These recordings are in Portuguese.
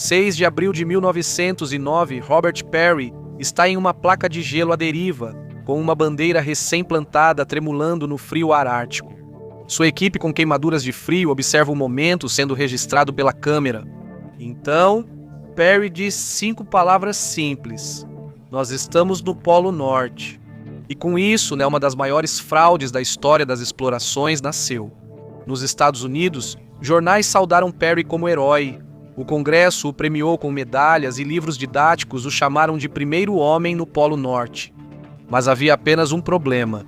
6 de abril de 1909, Robert Peary está em uma placa de gelo à deriva, com uma bandeira recém-plantada tremulando no frio ar ártico. Sua equipe com queimaduras de frio observa o momento sendo registrado pela câmera. Então, Peary diz 5 palavras simples. Nós estamos no Polo Norte. E com isso, uma das maiores fraudes da história das explorações nasceu. Nos Estados Unidos, jornais saudaram Peary como herói. O Congresso o premiou com medalhas e livros didáticos o chamaram de primeiro homem no Polo Norte. Mas havia apenas um problema.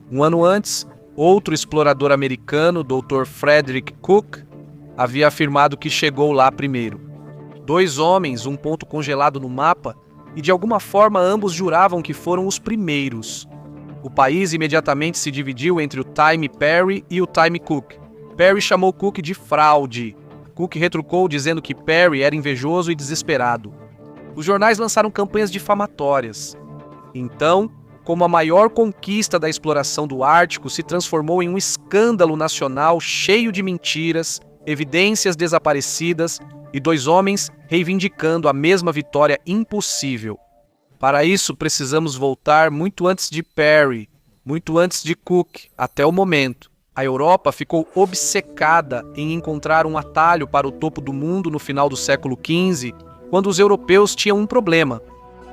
Um ano antes, outro explorador americano, Dr. Frederick Cook, havia afirmado que chegou lá primeiro. 2 homens, um ponto congelado no mapa, e de alguma forma ambos juravam que foram os primeiros. O país imediatamente se dividiu entre o Time Peary e o Time Cook. Peary chamou Cook de fraude. Cook retrucou dizendo que Peary era invejoso e desesperado. Os jornais lançaram campanhas difamatórias. Então, como a maior conquista da exploração do Ártico se transformou em um escândalo nacional cheio de mentiras, evidências desaparecidas e 2 homens reivindicando a mesma vitória impossível. Para isso, precisamos voltar muito antes de Peary, muito antes de Cook, até o momento. A Europa ficou obcecada em encontrar um atalho para o topo do mundo no final do século XV, quando os europeus tinham um problema.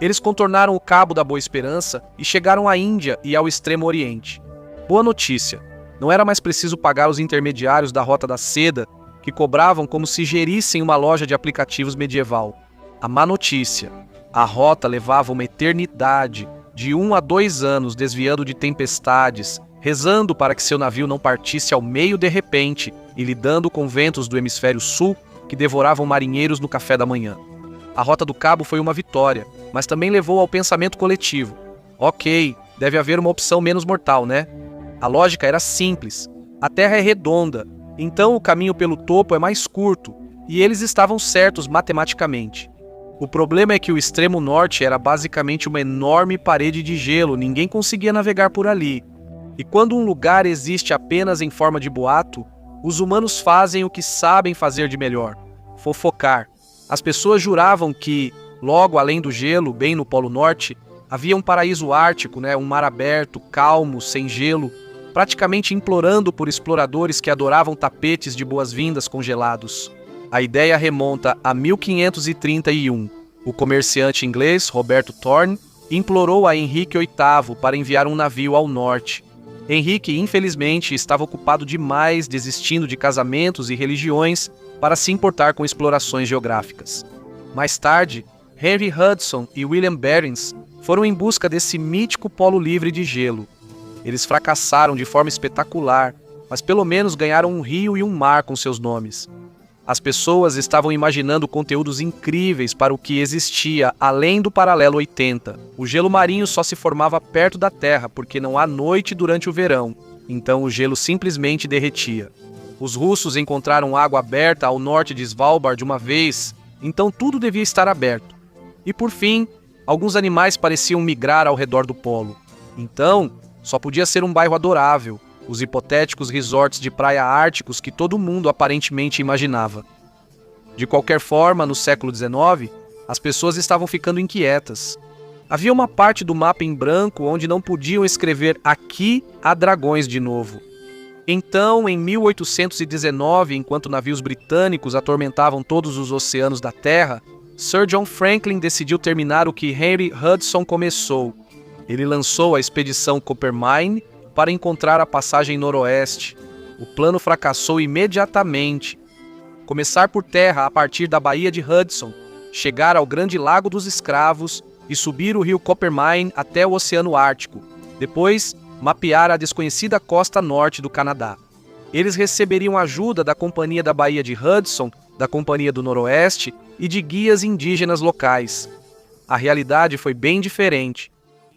Eles contornaram o Cabo da Boa Esperança e chegaram à Índia e ao Extremo Oriente. Boa notícia, não era mais preciso pagar os intermediários da Rota da Seda, que cobravam como se gerissem uma loja de aplicativos medieval. A má notícia, a rota levava uma eternidade, de 1 a 2 anos desviando de tempestades, rezando para que seu navio não partisse ao meio de repente e lidando com ventos do hemisfério sul que devoravam marinheiros no café da manhã. A Rota do Cabo foi uma vitória, mas também levou ao pensamento coletivo. Ok, deve haver uma opção menos mortal, né? A lógica era simples. A Terra é redonda, então o caminho pelo topo é mais curto, e eles estavam certos matematicamente. O problema é que o extremo norte era basicamente uma enorme parede de gelo, ninguém conseguia navegar por ali. E quando um lugar existe apenas em forma de boato, os humanos fazem o que sabem fazer de melhor: fofocar. As pessoas juravam que, logo além do gelo, bem no Polo Norte, havia um paraíso ártico, um mar aberto, calmo, sem gelo, praticamente implorando por exploradores que adoravam tapetes de boas-vindas congelados. A ideia remonta a 1531. O comerciante inglês Roberto Thorne implorou a Henrique VIII para enviar um navio ao norte. Henrique, infelizmente, estava ocupado demais desistindo de casamentos e religiões para se importar com explorações geográficas. Mais tarde, Henry Hudson e William Barents foram em busca desse mítico polo livre de gelo. Eles fracassaram de forma espetacular, mas pelo menos ganharam um rio e um mar com seus nomes. As pessoas estavam imaginando conteúdos incríveis para o que existia além do paralelo 80. O gelo marinho só se formava perto da Terra porque não há noite durante o verão, então o gelo simplesmente derretia. Os russos encontraram água aberta ao norte de Svalbard uma vez, então tudo devia estar aberto. E por fim, alguns animais pareciam migrar ao redor do polo. Então, só podia ser um bairro adorável, os hipotéticos resorts de praia árticos que todo mundo aparentemente imaginava. De qualquer forma, no século XIX, as pessoas estavam ficando inquietas. Havia uma parte do mapa em branco onde não podiam escrever "aqui há dragões de novo". Então, em 1819, enquanto navios britânicos atormentavam todos os oceanos da Terra, Sir John Franklin decidiu terminar o que Henry Hudson começou. Ele lançou a expedição Coppermine para encontrar a passagem noroeste. O plano fracassou imediatamente. Começar por terra a partir da Baía de Hudson, chegar ao Grande Lago dos Escravos e subir o rio Coppermine até o Oceano Ártico. Depois, mapear a desconhecida costa norte do Canadá. Eles receberiam ajuda da Companhia da Baía de Hudson, da Companhia do Noroeste e de guias indígenas locais. A realidade foi bem diferente.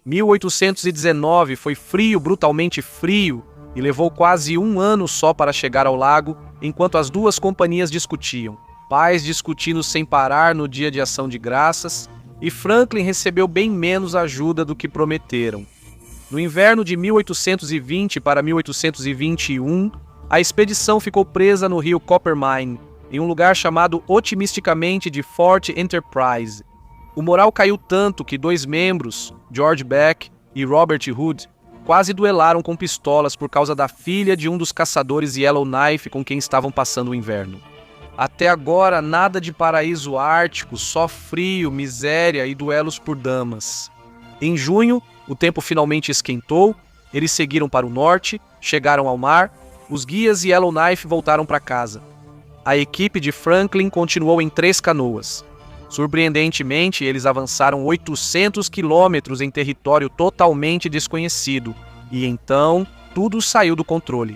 1819 foi frio, brutalmente frio, e levou quase um ano só para chegar ao lago, enquanto as duas companhias discutiam. Pais discutindo sem parar no dia de ação de graças, e Franklin recebeu bem menos ajuda do que prometeram. No inverno de 1820 para 1821, a expedição ficou presa no rio Coppermine, em um lugar chamado otimisticamente de Fort Enterprise. O moral caiu tanto que 2 membros, George Beck e Robert Hood, quase duelaram com pistolas por causa da filha de um dos caçadores Yellowknife com quem estavam passando o inverno. Até agora, nada de paraíso ártico, só frio, miséria e duelos por damas. Em junho, o tempo finalmente esquentou, eles seguiram para o norte, chegaram ao mar, os guias e Yellowknife voltaram para casa. A equipe de Franklin continuou em 3 canoas. Surpreendentemente, eles avançaram 800 quilômetros em território totalmente desconhecido, e então tudo saiu do controle.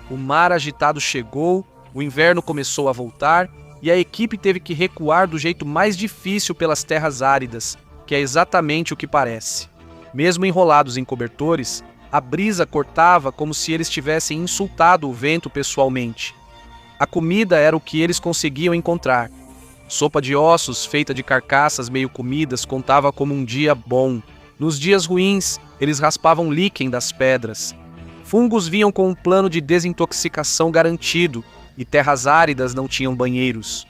O mar agitado chegou, o inverno começou a voltar, e a equipe teve que recuar do jeito mais difícil pelas terras áridas, que é exatamente o que parece. Mesmo enrolados em cobertores, a brisa cortava como se eles tivessem insultado o vento pessoalmente. A comida era o que eles conseguiam encontrar. Sopa de ossos feita de carcaças meio comidas contava como um dia bom. Nos dias ruins, eles raspavam líquen das pedras. Fungos vinham com um plano de desintoxicação garantido, e terras áridas não tinham banheiros.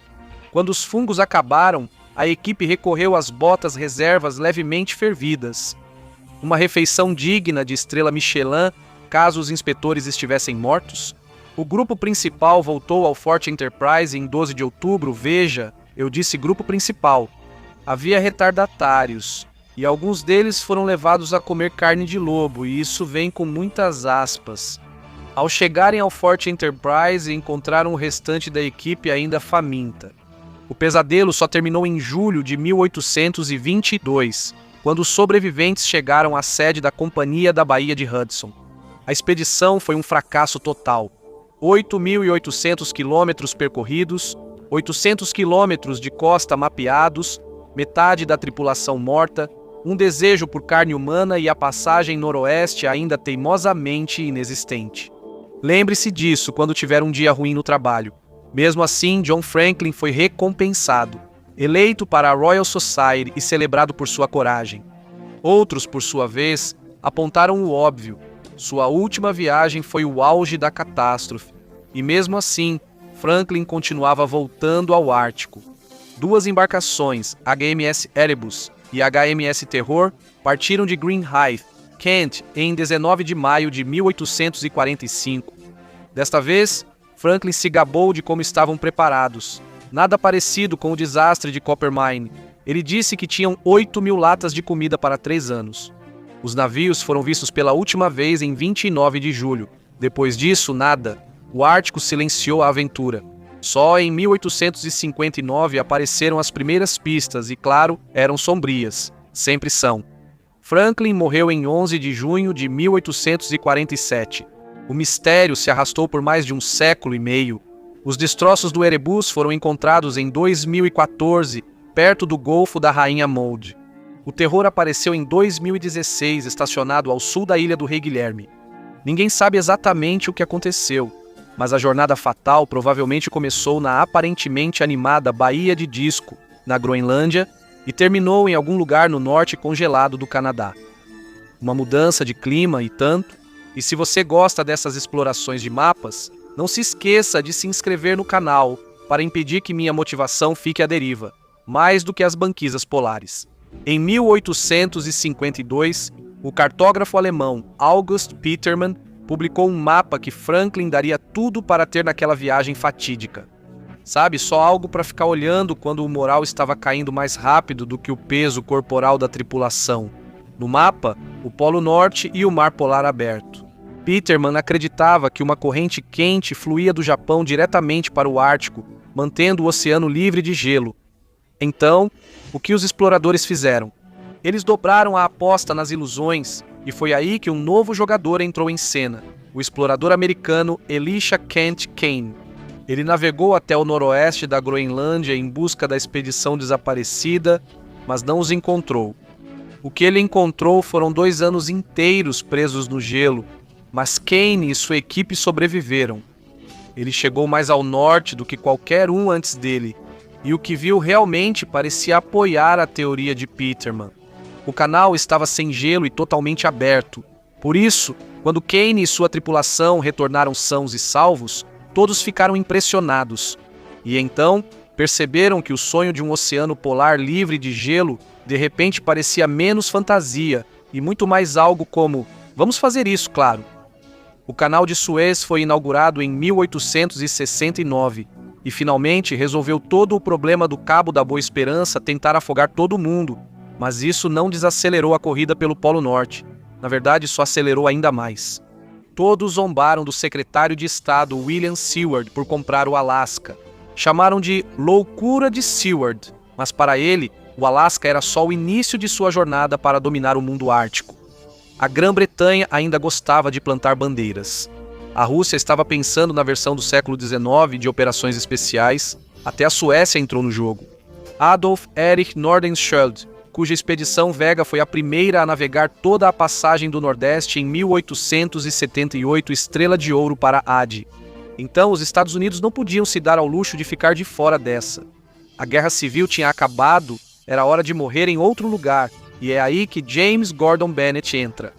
Quando os fungos acabaram, a equipe recorreu às botas reservas levemente fervidas. Uma refeição digna de estrela Michelin, caso os inspetores estivessem mortos. O grupo principal voltou ao Fort Enterprise em 12 de outubro. Veja, eu disse grupo principal. Havia retardatários, e alguns deles foram levados a comer carne de lobo, e isso vem com muitas aspas. Ao chegarem ao Fort Enterprise, encontraram o restante da equipe ainda faminta. O pesadelo só terminou em julho de 1822, quando os sobreviventes chegaram à sede da Companhia da Baía de Hudson. A expedição foi um fracasso total. 8.800 quilômetros percorridos, 800 quilômetros de costa mapeados, metade da tripulação morta, um desejo por carne humana e a passagem noroeste ainda teimosamente inexistente. Lembre-se disso quando tiver um dia ruim no trabalho. Mesmo assim, John Franklin foi recompensado, eleito para a Royal Society e celebrado por sua coragem. Outros, por sua vez, apontaram o óbvio. Sua última viagem foi o auge da catástrofe, e mesmo assim, Franklin continuava voltando ao Ártico. 2 embarcações, HMS Erebus e HMS Terror, partiram de Greenhithe, Kent, em 19 de maio de 1845. Desta vez, Franklin se gabou de como estavam preparados. Nada parecido com o desastre de Coppermine. Ele disse que tinham 8.000 latas de comida para 3 anos. Os navios foram vistos pela última vez em 29 de julho. Depois disso, nada. O Ártico silenciou a aventura. Só em 1859 apareceram as primeiras pistas e, claro, eram sombrias. Sempre são. Franklin morreu em 11 de junho de 1847. O mistério se arrastou por mais de um século e meio. Os destroços do Erebus foram encontrados em 2014, perto do Golfo da Rainha Maud. O Terror apareceu em 2016, estacionado ao sul da ilha do Rei Guilherme. Ninguém sabe exatamente o que aconteceu, mas a jornada fatal provavelmente começou na aparentemente animada Baía de Disco, na Groenlândia, e terminou em algum lugar no norte congelado do Canadá. Uma mudança de clima e tanto, e se você gosta dessas explorações de mapas, não se esqueça de se inscrever no canal para impedir que minha motivação fique à deriva, mais do que as banquisas polares. Em 1852, o cartógrafo alemão August Petermann publicou um mapa que Franklin daria tudo para ter naquela viagem fatídica. Sabe, só algo para ficar olhando quando o moral estava caindo mais rápido do que o peso corporal da tripulação. No mapa, o Polo Norte e o Mar Polar aberto. Petermann acreditava que uma corrente quente fluía do Japão diretamente para o Ártico, mantendo o oceano livre de gelo. Então, o que os exploradores fizeram? Eles dobraram a aposta nas ilusões, e foi aí que um novo jogador entrou em cena, o explorador americano Elisha Kent Kane. Ele navegou até o noroeste da Groenlândia em busca da expedição desaparecida, mas não os encontrou. O que ele encontrou foram 2 anos inteiros presos no gelo, mas Kane e sua equipe sobreviveram. Ele chegou mais ao norte do que qualquer um antes dele, e o que viu realmente parecia apoiar a teoria de Petermann. O canal estava sem gelo e totalmente aberto. Por isso, quando Kane e sua tripulação retornaram sãos e salvos, todos ficaram impressionados. E então, perceberam que o sonho de um oceano polar livre de gelo de repente parecia menos fantasia e muito mais algo como: vamos fazer isso, claro. O Canal de Suez foi inaugurado em 1869 e finalmente resolveu todo o problema do Cabo da Boa Esperança tentar afogar todo mundo, mas isso não desacelerou a corrida pelo Polo Norte. Na verdade, só acelerou ainda mais. Todos zombaram do secretário de Estado William Seward por comprar o Alasca. Chamaram de loucura de Seward, mas para ele, o Alasca era só o início de sua jornada para dominar o mundo ártico. A Grã-Bretanha ainda gostava de plantar bandeiras. A Rússia estava pensando na versão do século XIX de operações especiais, até a Suécia entrou no jogo. Adolf Erich Nordenskjöld, cuja expedição Vega foi a primeira a navegar toda a passagem do Nordeste em 1878, estrela de ouro para Ade. Então, os Estados Unidos não podiam se dar ao luxo de ficar de fora dessa. A Guerra Civil tinha acabado, era hora de morrer em outro lugar, e é aí que James Gordon Bennett entra.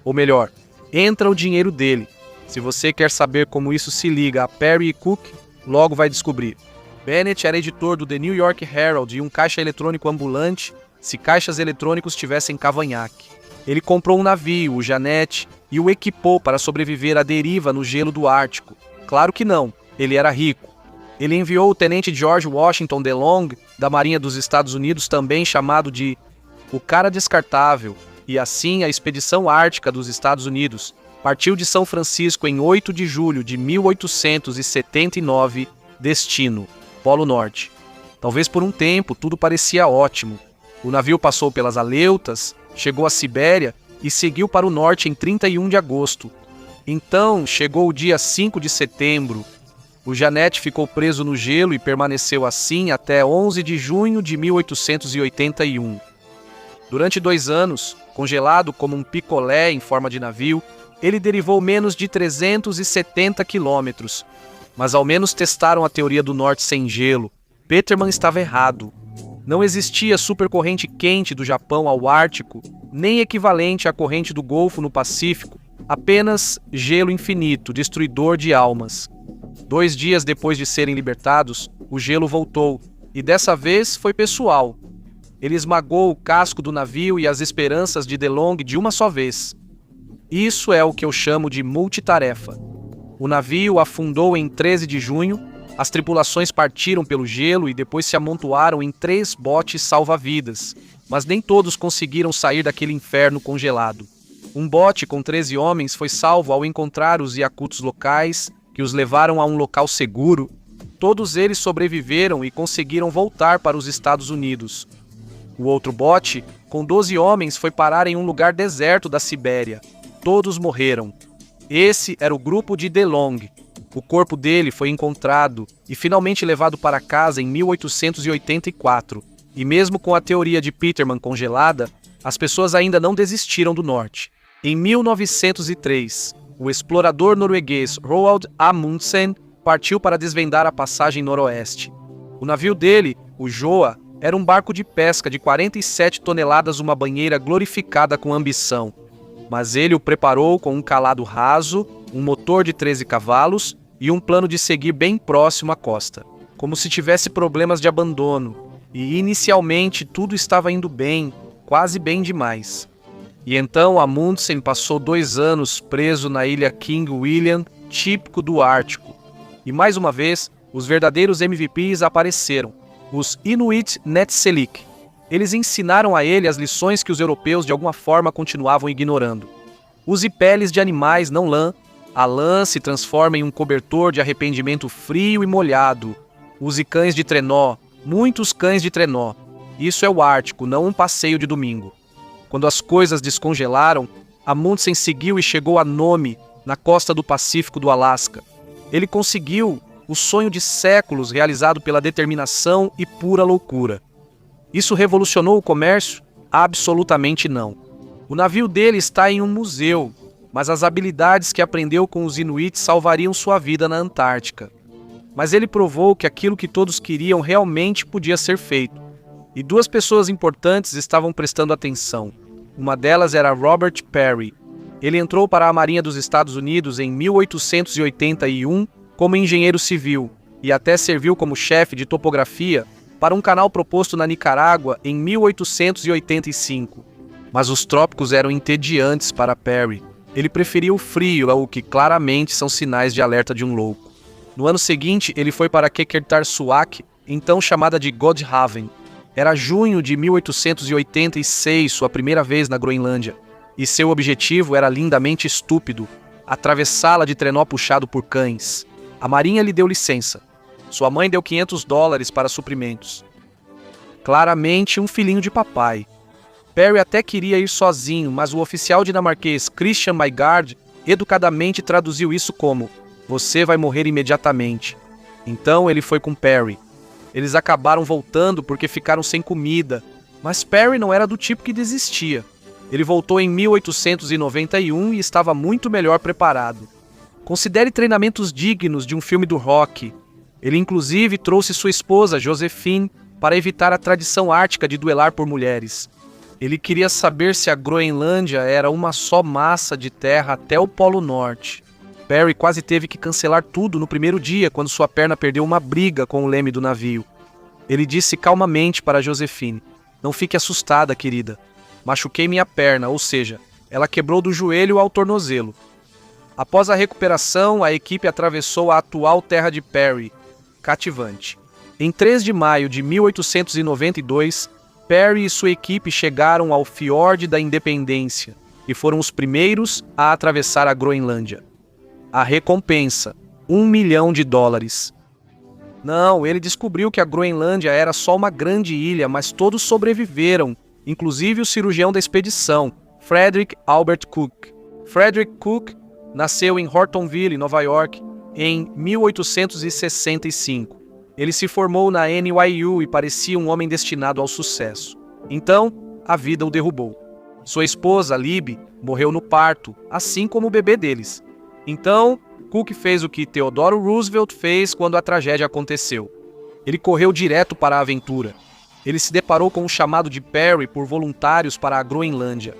Ou melhor, entra o dinheiro dele. Se você quer saber como isso se liga a Perry e Cook, logo vai descobrir. Bennett era editor do The New York Herald e um caixa eletrônico ambulante, se caixas eletrônicos tivessem cavanhaque. Ele comprou um navio, o Jeannette, e o equipou para sobreviver à deriva no gelo do Ártico. Claro que não, ele era rico. Ele enviou o tenente George Washington DeLong, da Marinha dos Estados Unidos, também chamado de o Cara Descartável, e assim a Expedição Ártica dos Estados Unidos partiu de São Francisco em 8 de julho de 1879, destino, Polo Norte. Talvez por um tempo tudo parecia ótimo. O navio passou pelas Aleutas, chegou à Sibéria e seguiu para o norte em 31 de agosto. Então chegou o dia 5 de setembro. O Jeannette ficou preso no gelo e permaneceu assim até 11 de junho de 1881. Durante 2 anos, congelado como um picolé em forma de navio, ele derivou menos de 370 quilômetros. Mas ao menos testaram a teoria do norte sem gelo. Petermann estava errado. Não existia supercorrente quente do Japão ao Ártico, nem equivalente à corrente do Golfo no Pacífico, apenas gelo infinito, destruidor de almas. 2 dias depois de serem libertados, o gelo voltou, e dessa vez foi pessoal. Ele esmagou o casco do navio e as esperanças de DeLong de uma só vez. Isso é o que eu chamo de multitarefa. O navio afundou em 13 de junho, as tripulações partiram pelo gelo e depois se amontoaram em 3 botes salva-vidas, mas nem todos conseguiram sair daquele inferno congelado. Um bote com 13 homens foi salvo ao encontrar os iacutos locais, que os levaram a um local seguro. Todos eles sobreviveram e conseguiram voltar para os Estados Unidos. O outro bote, com 12 homens, foi parar em um lugar deserto da Sibéria. Todos morreram. Esse era o grupo de DeLong. O corpo dele foi encontrado e finalmente levado para casa em 1884. E mesmo com a teoria de Petermann congelada, as pessoas ainda não desistiram do norte. Em 1903, o explorador norueguês Roald Amundsen partiu para desvendar a passagem noroeste. O navio dele, o Joa, era um barco de pesca de 47 toneladas, uma banheira glorificada com ambição. Mas ele o preparou com um calado raso, um motor de 13 cavalos e um plano de seguir bem próximo à costa, como se tivesse problemas de abandono. E inicialmente tudo estava indo bem, quase bem demais. E então Amundsen passou 2 anos preso na ilha King William, típico do Ártico. E mais uma vez, os verdadeiros MVPs apareceram, os Inuit Netselik. Eles ensinaram a ele as lições que os europeus de alguma forma continuavam ignorando. Use peles de animais, não lã. A lã se transforma em um cobertor de arrependimento frio e molhado. Use cães de trenó, muitos cães de trenó. Isso é o Ártico, não um passeio de domingo. Quando as coisas descongelaram, Amundsen seguiu e chegou a Nome, na costa do Pacífico do Alasca. Ele conseguiu o sonho de séculos realizado pela determinação e pura loucura. Isso revolucionou o comércio? Absolutamente não. O navio dele está em um museu, mas as habilidades que aprendeu com os Inuits salvariam sua vida na Antártica. Mas ele provou que aquilo que todos queriam realmente podia ser feito. E 2 pessoas importantes estavam prestando atenção. Uma delas era Robert Peary. Ele entrou para a Marinha dos Estados Unidos em 1881 como engenheiro civil e até serviu como chefe de topografia para um canal proposto na Nicarágua em 1885. Mas os trópicos eram entediantes para Perry. Ele preferia o frio, o que claramente são sinais de alerta de um louco. No ano seguinte, ele foi para Qeqertarsuaq, então chamada de Godhavn. Era junho de 1886, sua primeira vez na Groenlândia, e seu objetivo era lindamente estúpido: atravessá-la de trenó puxado por cães. A marinha lhe deu licença. Sua mãe deu $500 para suprimentos. Claramente um filhinho de papai. Perry até queria ir sozinho, mas o oficial dinamarquês Christian Maigard educadamente traduziu isso como: "Você vai morrer imediatamente." Então ele foi com Perry. Eles acabaram voltando porque ficaram sem comida, mas Perry não era do tipo que desistia. Ele voltou em 1891 e estava muito melhor preparado. Considere treinamentos dignos de um filme do Rocky. Ele inclusive trouxe sua esposa, Josephine, para evitar a tradição ártica de duelar por mulheres. Ele queria saber se a Groenlândia era uma só massa de terra até o Polo Norte. Perry quase teve que cancelar tudo no primeiro dia quando sua perna perdeu uma briga com o leme do navio. Ele disse calmamente para Josephine: "Não fique assustada, querida. Machuquei minha perna, ou seja, ela quebrou do joelho ao tornozelo." Após a recuperação, a equipe atravessou a atual terra de Perry, cativante. Em 3 de maio de 1892, Perry e sua equipe chegaram ao Fiord da Independência e foram os primeiros a atravessar a Groenlândia. A recompensa: $1 milhão. Não, ele descobriu que a Groenlândia era só uma grande ilha, mas todos sobreviveram, inclusive o cirurgião da expedição, Frederick Albert Cook. Frederick Cook nasceu em Hortonville, Nova York, em 1865. Ele se formou na NYU e parecia um homem destinado ao sucesso. Então, a vida o derrubou. Sua esposa, Libby, morreu no parto, assim como o bebê deles. Então, Cook fez o que Theodore Roosevelt fez quando a tragédia aconteceu. Ele correu direto para a aventura. Ele se deparou com um chamado de Perry por voluntários para a Groenlândia.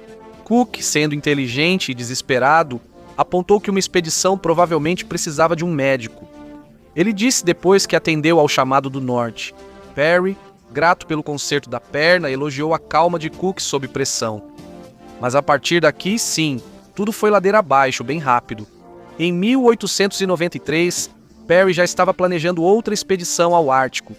Cook, sendo inteligente e desesperado, apontou que uma expedição provavelmente precisava de um médico. Ele disse depois que atendeu ao chamado do norte. Perry, grato pelo conserto da perna, elogiou a calma de Cook sob pressão. Mas a partir daqui, sim, tudo foi ladeira abaixo, bem rápido. Em 1893, Perry já estava planejando outra expedição ao Ártico.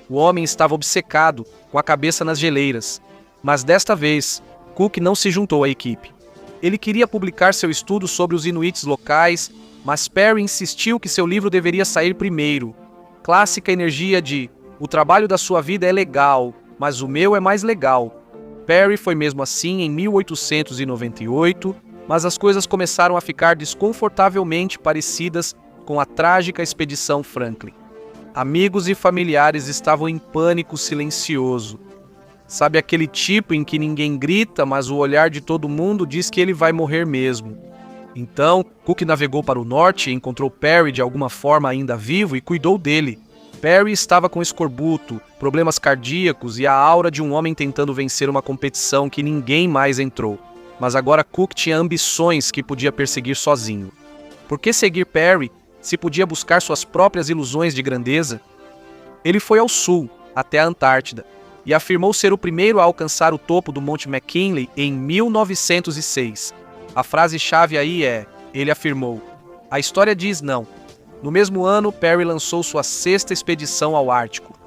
O homem estava obcecado, com a cabeça nas geleiras. Mas desta vez, Cook não se juntou à equipe. Ele queria publicar seu estudo sobre os inuits locais, mas Perry insistiu que seu livro deveria sair primeiro. Clássica energia de: "O trabalho da sua vida é legal, mas o meu é mais legal." Perry foi mesmo assim em 1898, mas as coisas começaram a ficar desconfortavelmente parecidas com a trágica expedição Franklin. Amigos e familiares estavam em pânico silencioso. Sabe aquele tipo em que ninguém grita, mas o olhar de todo mundo diz que ele vai morrer mesmo. Então, Cook navegou para o norte e encontrou Perry de alguma forma ainda vivo e cuidou dele. Perry estava com escorbuto, problemas cardíacos e a aura de um homem tentando vencer uma competição que ninguém mais entrou. Mas agora Cook tinha ambições que podia perseguir sozinho. Por que seguir Perry se podia buscar suas próprias ilusões de grandeza? Ele foi ao sul, até a Antártida, e afirmou ser o primeiro a alcançar o topo do Monte McKinley em 1906. A frase-chave aí é: ele afirmou. A história diz não. No mesmo ano, Perry lançou sua 6ª expedição ao Ártico.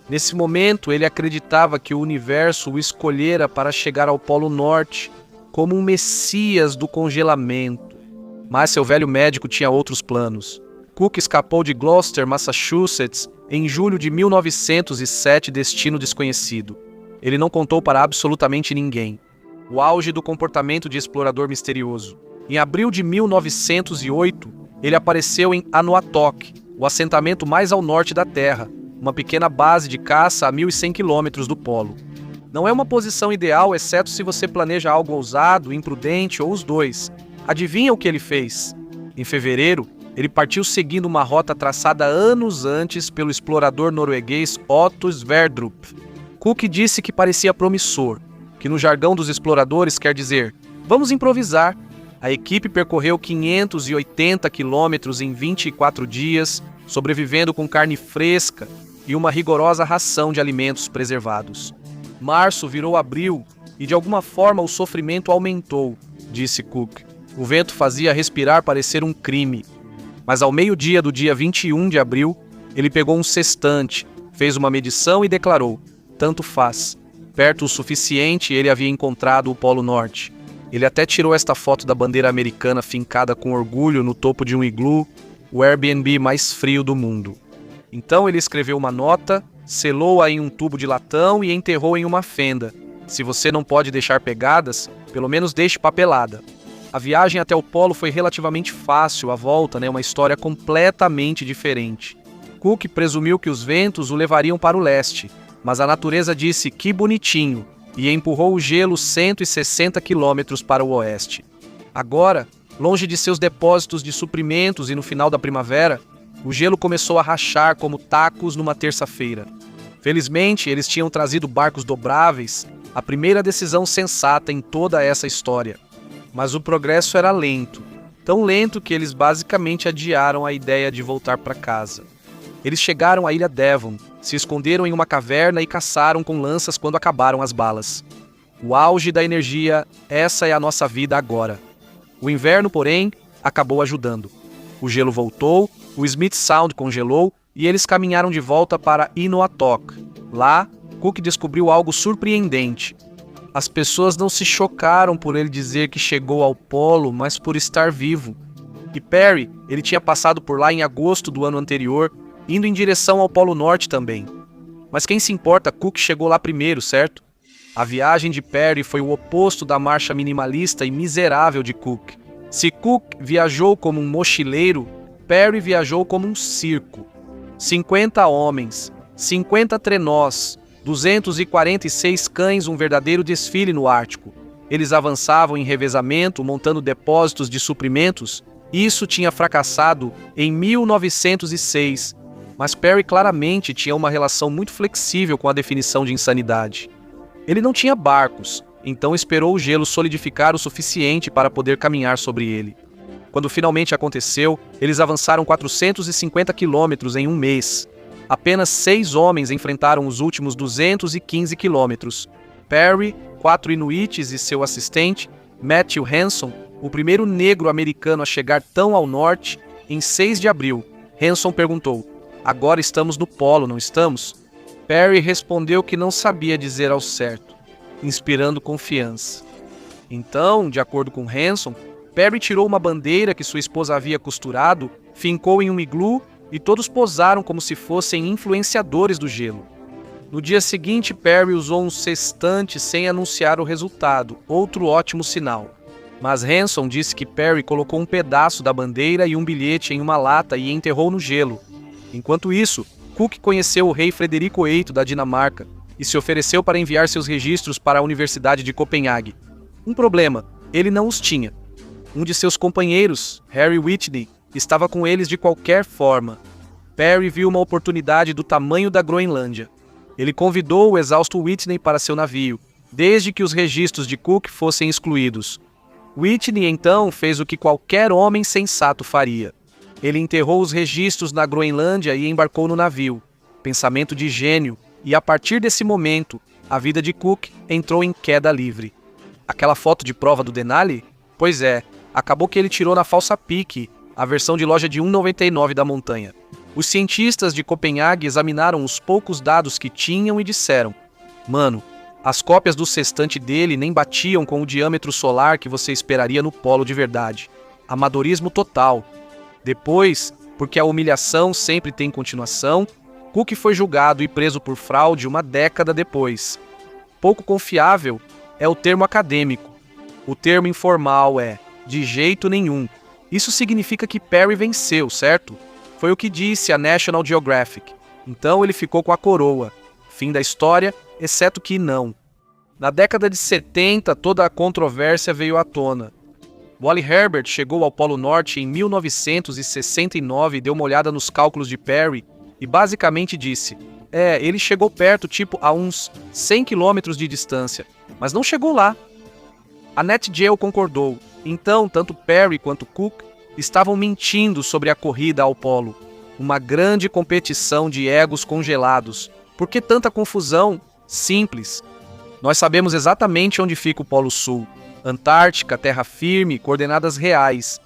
Nesse momento, ele acreditava que o universo o escolhera para chegar ao Polo Norte, como um messias do congelamento. Mas seu velho médico tinha outros planos. Cook escapou de Gloucester, Massachusetts, em julho de 1907, destino desconhecido. Ele não contou para absolutamente ninguém. O auge do comportamento de explorador misterioso. Em abril de 1908, ele apareceu em Anuatok, o assentamento mais ao norte da Terra, uma pequena base de caça a 1.100 quilômetros do polo. Não é uma posição ideal, exceto se você planeja algo ousado, imprudente ou os dois. Adivinha o que ele fez? Em fevereiro, ele partiu seguindo uma rota traçada anos antes pelo explorador norueguês Otto Sverdrup. Cook disse que parecia promissor, que no jargão dos exploradores quer dizer: "Vamos improvisar." A equipe percorreu 580 quilômetros em 24 dias sobrevivendo com carne fresca e uma rigorosa ração de alimentos preservados. Março virou abril e de alguma forma o sofrimento aumentou, disse Cook. O vento fazia respirar parecer um crime. Mas ao meio-dia do dia 21 de abril, ele pegou um sextante, fez uma medição e declarou: tanto faz. Perto o suficiente, ele havia encontrado o Polo Norte. Ele até tirou esta foto da bandeira americana fincada com orgulho no topo de um iglu, o Airbnb mais frio do mundo. Então ele escreveu uma nota, selou-a em um tubo de latão e enterrou em uma fenda. Se você não pode deixar pegadas, pelo menos deixe papelada. A viagem até o Polo foi relativamente fácil, a volta, uma história completamente diferente. Cook presumiu que os ventos o levariam para o leste, mas a natureza disse que bonitinho e empurrou o gelo 160 quilômetros para o oeste. Agora, longe de seus depósitos de suprimentos e no final da primavera, o gelo começou a rachar como tacos numa terça-feira. Felizmente, eles tinham trazido barcos dobráveis, a primeira decisão sensata em toda essa história. Mas o progresso era lento, tão lento que eles basicamente adiaram a ideia de voltar para casa. Eles chegaram à ilha Devon, se esconderam em uma caverna e caçaram com lanças quando acabaram as balas. O auge da energia, essa é a nossa vida agora. O inverno, porém, acabou ajudando. O gelo voltou, o Smith Sound congelou e eles caminharam de volta para Inoatok. Lá, Cook descobriu algo surpreendente. As pessoas não se chocaram por ele dizer que chegou ao polo, mas por estar vivo. E Perry, ele tinha passado por lá em agosto do ano anterior, indo em direção ao Polo Norte também. Mas quem se importa, Cook chegou lá primeiro, certo? A viagem de Perry foi o oposto da marcha minimalista e miserável de Cook. Se Cook viajou como um mochileiro, Perry viajou como um circo. 50 homens, 50 trenós, 246 cães, um verdadeiro desfile no Ártico. Eles avançavam em revezamento, montando depósitos de suprimentos. Isso tinha fracassado em 1906, mas Perry claramente tinha uma relação muito flexível com a definição de insanidade. Ele não tinha barcos, então esperou o gelo solidificar o suficiente para poder caminhar sobre ele. Quando finalmente aconteceu, eles avançaram 450 quilômetros em um mês. Apenas 6 homens enfrentaram os últimos 215 quilômetros. Perry, 4 inuites e seu assistente, Matthew Hanson, o primeiro negro americano a chegar tão ao norte, em 6 de abril. Hanson perguntou: agora estamos no polo, não estamos? Perry respondeu que não sabia dizer ao certo, inspirando confiança. Então, de acordo com Hanson, Perry tirou uma bandeira que sua esposa havia costurado, fincou em um iglu e todos posaram como se fossem influenciadores do gelo. No dia seguinte, Perry usou um sextante sem anunciar o resultado, outro ótimo sinal. Mas Hanson disse que Perry colocou um pedaço da bandeira e um bilhete em uma lata e enterrou no gelo. Enquanto isso, Cook conheceu o rei Frederico VIII da Dinamarca e se ofereceu para enviar seus registros para a Universidade de Copenhague. Um problema, ele não os tinha. Um de seus companheiros, Harry Whitney, estava com eles de qualquer forma. Perry viu uma oportunidade do tamanho da Groenlândia. Ele convidou o exausto Whitney para seu navio, desde que os registros de Cook fossem excluídos. Whitney então fez o que qualquer homem sensato faria. Ele enterrou os registros na Groenlândia e embarcou no navio. Pensamento de gênio, e a partir desse momento, a vida de Cook entrou em queda livre. Aquela foto de prova do Denali? Pois é, acabou que ele tirou na falsa pique, a versão de loja de 1,99 da montanha. Os cientistas de Copenhague examinaram os poucos dados que tinham e disseram: mano, as cópias do sextante dele nem batiam com o diâmetro solar que você esperaria no polo de verdade. Amadorismo total. Depois, porque a humilhação sempre tem continuação, Cook foi julgado e preso por fraude uma década depois. Pouco confiável é o termo acadêmico. O termo informal é de jeito nenhum. Isso significa que Perry venceu, certo? Foi o que disse a National Geographic. Então ele ficou com a coroa. Fim da história, exceto que não. Na década de 70, toda a controvérsia veio à tona. Wally Herbert chegou ao Polo Norte em 1969 e deu uma olhada nos cálculos de Perry e basicamente disse: ele chegou perto, tipo a uns 100 quilômetros de distância, mas não chegou lá. A Nat Geo concordou. Então, tanto Perry quanto Cook estavam mentindo sobre a corrida ao polo. Uma grande competição de egos congelados. Por que tanta confusão? Simples. Nós sabemos exatamente onde fica o Polo Sul. Antártica, terra firme, coordenadas reais.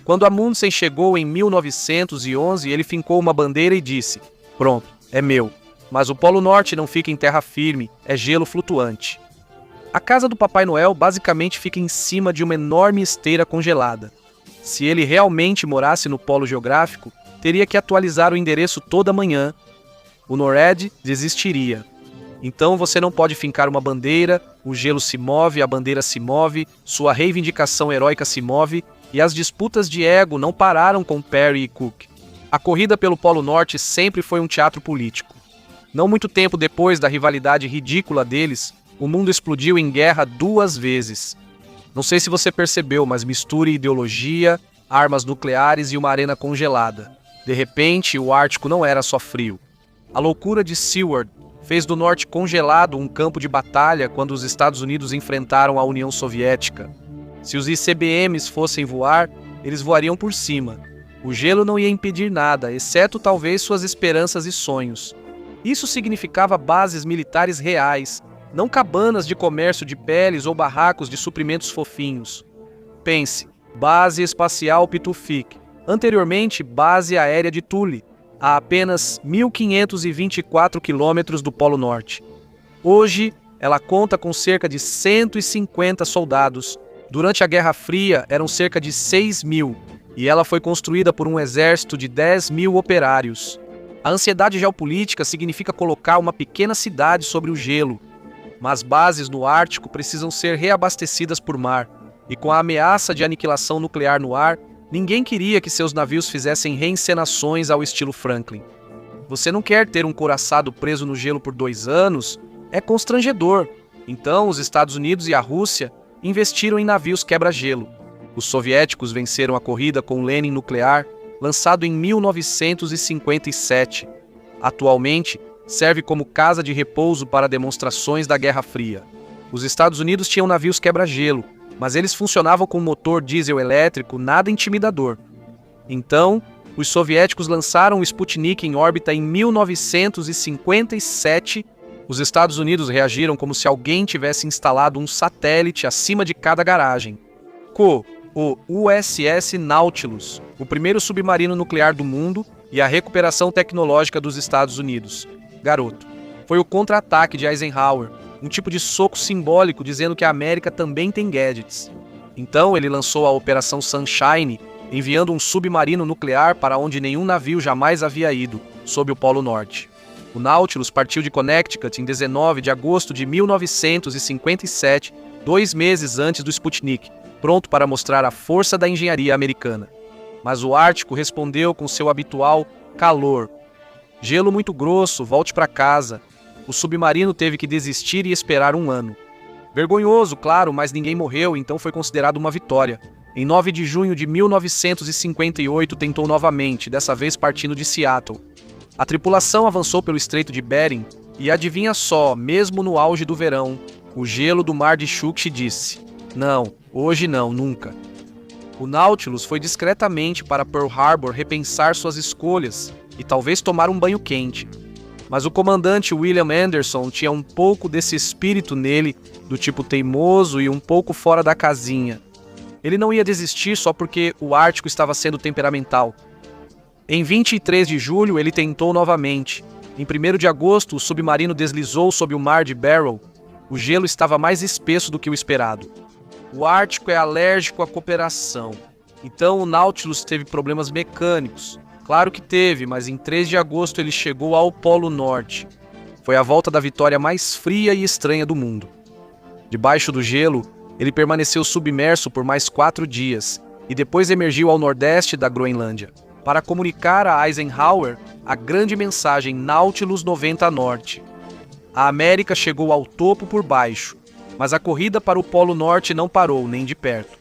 Quando Amundsen chegou em 1911, ele fincou uma bandeira e disse: "Pronto, é meu." Mas o Polo Norte não fica em terra firme, é gelo flutuante. A casa do Papai Noel basicamente fica em cima de uma enorme esteira congelada. Se ele realmente morasse no polo geográfico, teria que atualizar o endereço toda manhã. O NORAD desistiria. Então você não pode fincar uma bandeira, o gelo se move, a bandeira se move, sua reivindicação heróica se move, e as disputas de ego não pararam com Perry e Cook. A corrida pelo Polo Norte sempre foi um teatro político. Não muito tempo depois da rivalidade ridícula deles, o mundo explodiu em guerra 2 vezes. Não sei se você percebeu, mas misture ideologia, armas nucleares e uma arena congelada. De repente, o Ártico não era só frio. A loucura de Seward fez do norte congelado um campo de batalha quando os Estados Unidos enfrentaram a União Soviética. Se os ICBMs fossem voar, eles voariam por cima. O gelo não ia impedir nada, exceto talvez suas esperanças e sonhos. Isso significava bases militares reais, não cabanas de comércio de peles ou barracos de suprimentos fofinhos. Pense, Base Espacial Pitufik, anteriormente Base Aérea de Thule, a apenas 1.524 quilômetros do Polo Norte. Hoje, ela conta com cerca de 150 soldados. Durante a Guerra Fria, eram cerca de 6.000, e ela foi construída por um exército de 10.000 operários. A ansiedade geopolítica significa colocar uma pequena cidade sobre o gelo, mas bases no Ártico precisam ser reabastecidas por mar, e com a ameaça de aniquilação nuclear no ar, ninguém queria que seus navios fizessem reencenações ao estilo Franklin. Você não quer ter um couraçado preso no gelo por 2 anos? É constrangedor. Então, os Estados Unidos e a Rússia investiram em navios quebra-gelo. Os soviéticos venceram a corrida com o Lenin nuclear, lançado em 1957. Atualmente, serve como casa de repouso para demonstrações da Guerra Fria. Os Estados Unidos tinham navios quebra-gelo, mas eles funcionavam com motor diesel elétrico nada intimidador. Então, os soviéticos lançaram o Sputnik em órbita em 1957. Os Estados Unidos reagiram como se alguém tivesse instalado um satélite acima de cada garagem. O USS Nautilus, o primeiro submarino nuclear do mundo e a recuperação tecnológica dos Estados Unidos. Garoto. Foi o contra-ataque de Eisenhower, um tipo de soco simbólico dizendo que a América também tem gadgets. Então ele lançou a Operação Sunshine, enviando um submarino nuclear para onde nenhum navio jamais havia ido, sob o Polo Norte. O Nautilus partiu de Connecticut em 19 de agosto de 1957, 2 meses antes do Sputnik, pronto para mostrar a força da engenharia americana. Mas o Ártico respondeu com seu habitual calor. Gelo muito grosso, volte para casa. O submarino teve que desistir e esperar 1 ano. Vergonhoso, claro, mas ninguém morreu, então foi considerado uma vitória. Em 9 de junho de 1958 tentou novamente, dessa vez partindo de Seattle. A tripulação avançou pelo Estreito de Bering e adivinha só, mesmo no auge do verão, o gelo do mar de Chukchi disse: "Não, hoje não, nunca." O Nautilus foi discretamente para Pearl Harbor repensar suas escolhas e talvez tomar um banho quente. Mas o comandante William Anderson tinha um pouco desse espírito nele, do tipo teimoso e um pouco fora da casinha. Ele não ia desistir só porque o Ártico estava sendo temperamental. Em 23 de julho, ele tentou novamente. Em 1º de agosto, o submarino deslizou sob o mar de Barrow. O gelo estava mais espesso do que o esperado. O Ártico é alérgico à cooperação. Então o Nautilus teve problemas mecânicos. Claro que teve, mas em 3 de agosto ele chegou ao Polo Norte. Foi a volta da vitória mais fria e estranha do mundo. Debaixo do gelo, ele permaneceu submerso por mais 4 dias e depois emergiu ao nordeste da Groenlândia para comunicar a Eisenhower a grande mensagem Nautilus 90 Norte. A América chegou ao topo por baixo, mas a corrida para o Polo Norte não parou nem de perto.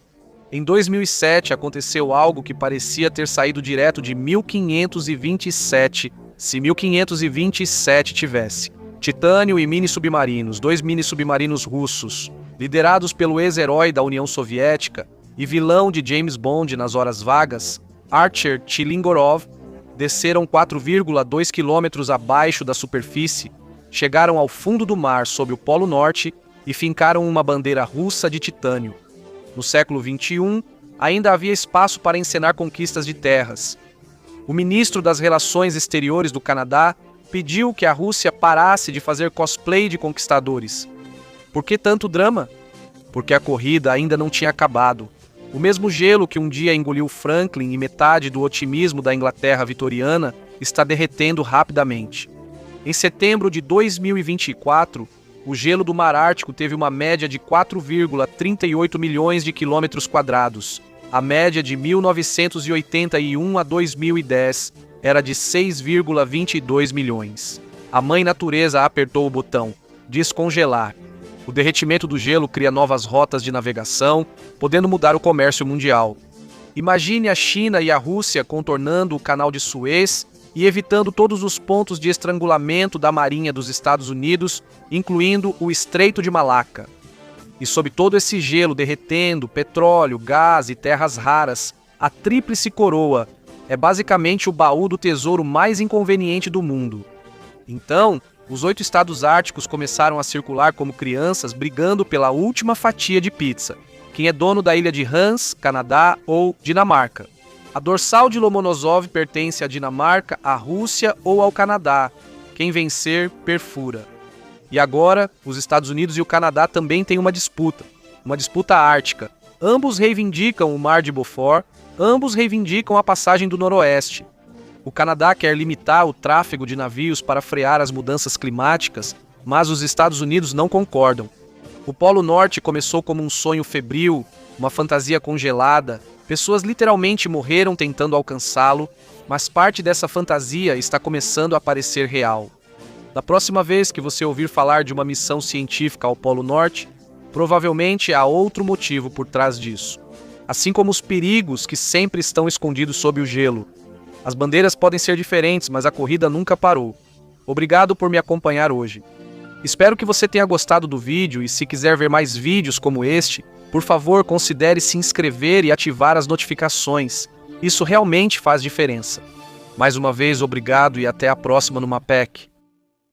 Em 2007 aconteceu algo que parecia ter saído direto de 1527, se 1527 tivesse. Titânio e mini-submarinos, 2 mini-submarinos russos, liderados pelo ex-herói da União Soviética e vilão de James Bond nas horas vagas, Archer Chilingorov, desceram 4,2 quilômetros abaixo da superfície, chegaram ao fundo do mar sob o Polo Norte e fincaram uma bandeira russa de titânio. No século XXI, ainda havia espaço para encenar conquistas de terras. O ministro das Relações Exteriores do Canadá pediu que a Rússia parasse de fazer cosplay de conquistadores. Por que tanto drama? Porque a corrida ainda não tinha acabado. O mesmo gelo que um dia engoliu Franklin e metade do otimismo da Inglaterra vitoriana está derretendo rapidamente. Em setembro de 2024, o gelo do Mar Ártico teve uma média de 4,38 milhões de quilômetros quadrados. A média de 1981 a 2010 era de 6,22 milhões. A mãe natureza apertou o botão descongelar. O derretimento do gelo cria novas rotas de navegação, podendo mudar o comércio mundial. Imagine a China e a Rússia contornando o Canal de Suez e evitando todos os pontos de estrangulamento da Marinha dos Estados Unidos, incluindo o Estreito de Malaca. E sob todo esse gelo derretendo, petróleo, gás e terras raras, a Tríplice Coroa é basicamente o baú do tesouro mais inconveniente do mundo. Então, os 8 estados árticos começaram a circular como crianças brigando pela última fatia de pizza. Quem é dono da ilha de Hans, Canadá ou Dinamarca? A dorsal de Lomonosov pertence à Dinamarca, à Rússia ou ao Canadá. Quem vencer, perfura. E agora, os Estados Unidos e o Canadá também têm uma disputa ártica. Ambos reivindicam o Mar de Beaufort, ambos reivindicam a passagem do Noroeste. O Canadá quer limitar o tráfego de navios para frear as mudanças climáticas, mas os Estados Unidos não concordam. O Polo Norte começou como um sonho febril, uma fantasia congelada. Pessoas literalmente morreram tentando alcançá-lo, mas parte dessa fantasia está começando a parecer real. Da próxima vez que você ouvir falar de uma missão científica ao Polo Norte, provavelmente há outro motivo por trás disso. Assim como os perigos que sempre estão escondidos sob o gelo. As bandeiras podem ser diferentes, mas a corrida nunca parou. Obrigado por me acompanhar hoje. Espero que você tenha gostado do vídeo e se quiser ver mais vídeos como este, por favor considere se inscrever e ativar as notificações. Isso realmente faz diferença. Mais uma vez, obrigado e até a próxima no Mapec.